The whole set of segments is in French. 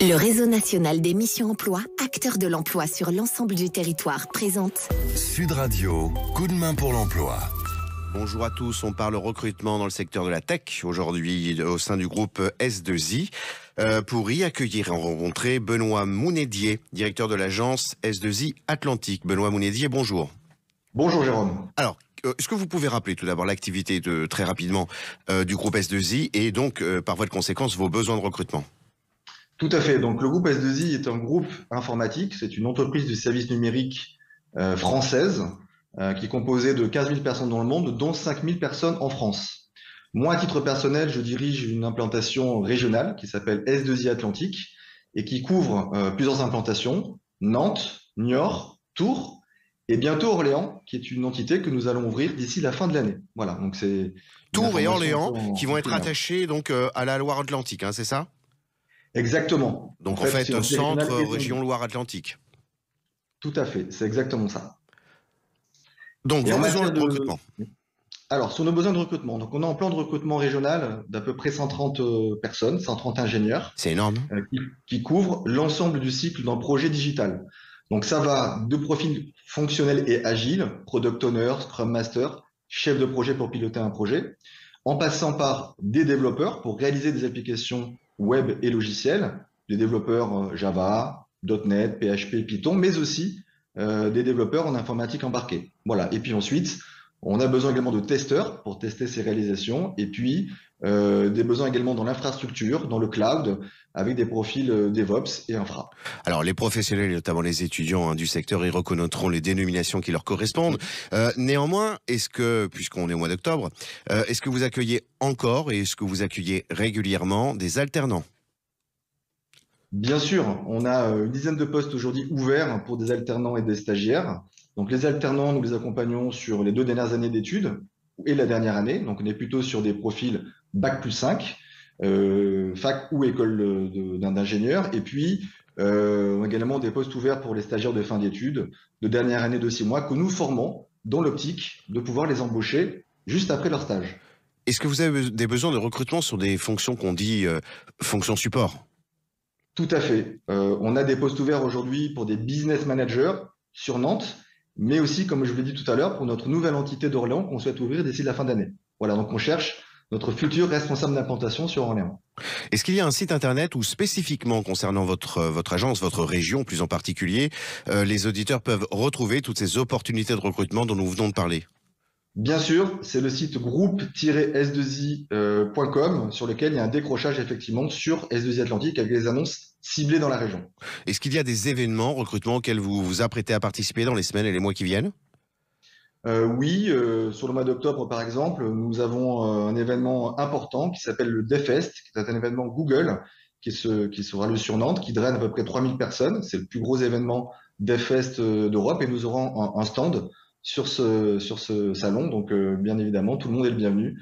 Le réseau national des missions emploi, acteur de l'emploi sur l'ensemble du territoire, présente Sud Radio, coup de main pour l'emploi. Bonjour à tous, on parle recrutement dans le secteur de la tech aujourd'hui au sein du groupe S2I. Pour y accueillir et en rencontrer Benoît Mounedier, directeur de l'agence S2I Atlantique. Benoît Mounedier, bonjour. Bonjour Jérôme. Alors, est-ce que vous pouvez rappeler tout d'abord l'activité très rapidement du groupe S2I et donc par voie de conséquence vos besoins de recrutement? Tout à fait. Donc le groupe S2I est un groupe informatique. C'est une entreprise de services numériques française qui est composée de 15 000 personnes dans le monde, dont 5 000 personnes en France. Moi, à titre personnel, je dirige une implantation régionale qui s'appelle S2I Atlantique et qui couvre plusieurs implantations: Nantes, Niort, Tours et bientôt Orléans, qui est une entité que nous allons ouvrir d'ici la fin de l'année. Voilà. Donc c'est Tours et Orléans qui vont être attachés donc à la Loire-Atlantique, hein, c'est ça? Exactement. Donc en fait centre région Loire-Atlantique. Tout à fait, c'est exactement ça. Donc vos besoins de recrutement. Alors sur nos besoins de recrutement, donc on a un plan de recrutement régional d'à peu près 130 personnes, 130 ingénieurs. C'est énorme. Qui couvre l'ensemble du cycle d'un projet digital. Donc ça va de profils fonctionnels et agiles, product owner, scrum master, chef de projet pour piloter un projet, en passant par des développeurs pour réaliser des applications web et logiciels, des développeurs Java, .NET, PHP, Python, mais aussi des développeurs en informatique embarquée. Voilà. Et puis ensuite, on a besoin également de testeurs pour tester ces réalisations, et puis des besoins également dans l'infrastructure, dans le cloud, avec des profils DevOps et infra. Alors les professionnels, notamment les étudiants du secteur, ils reconnaîtront les dénominations qui leur correspondent. Néanmoins, est-ce que, puisqu'on est au mois d'octobre, est-ce que vous accueillez encore et est-ce que vous accueillez régulièrement des alternants? Bien sûr, on a une dizaine de postes aujourd'hui ouverts pour des alternants et des stagiaires. Donc les alternants, nous les accompagnons sur les 2 dernières années d'études et la dernière année. Donc on est plutôt sur des profils Bac+5, fac ou école d'ingénieur. Et puis on a également des postes ouverts pour les stagiaires de fin d'études, de dernière année de 6 mois, que nous formons dans l'optique de pouvoir les embaucher juste après leur stage. Est-ce que vous avez des besoins de recrutement sur des fonctions qu'on dit fonctions support? Tout à fait. On a des postes ouverts aujourd'hui pour des business managers sur Nantes, mais aussi, comme je vous l'ai dit tout à l'heure, pour notre nouvelle entité d'Orléans qu'on souhaite ouvrir d'ici la fin d'année. Voilà, donc on cherche notre futur responsable d'implantation sur Orléans. Est-ce qu'il y a un site internet où spécifiquement concernant votre agence, votre région plus en particulier, les auditeurs peuvent retrouver toutes ces opportunités de recrutement dont nous venons de parler? Bien sûr, c'est le site groupe-s2i.com sur lequel il y a un décrochage effectivement sur S2I Atlantique avec des annonces ciblées dans la région. Est-ce qu'il y a des événements, recrutement, auxquels vous vous apprêtez à participer dans les semaines et les mois qui viennent? Oui, sur le mois d'octobre par exemple, nous avons un événement important qui s'appelle le DevFest, qui est un événement Google qui sera lieu sur Nantes, qui draine à peu près 3000 personnes. C'est le plus gros événement DevFest d'Europe et nous aurons un stand sur ce salon. Donc, bien évidemment, tout le monde est le bienvenu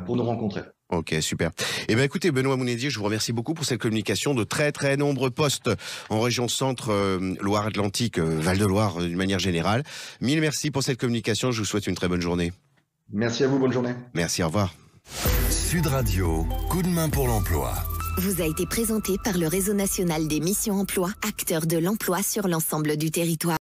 pour nous rencontrer. Ok, super. Eh bien, écoutez, Benoît Mounedier, je vous remercie beaucoup pour cette communication de très, très nombreux postes en région centre, Loire-Atlantique, Val-de-Loire, d'une manière générale. Mille merci pour cette communication. Je vous souhaite une très bonne journée. Merci à vous. Bonne journée. Merci, au revoir. Sud Radio, coup de main pour l'emploi. vous a été présenté par le réseau national des missions emploi, acteur de l'emploi sur l'ensemble du territoire.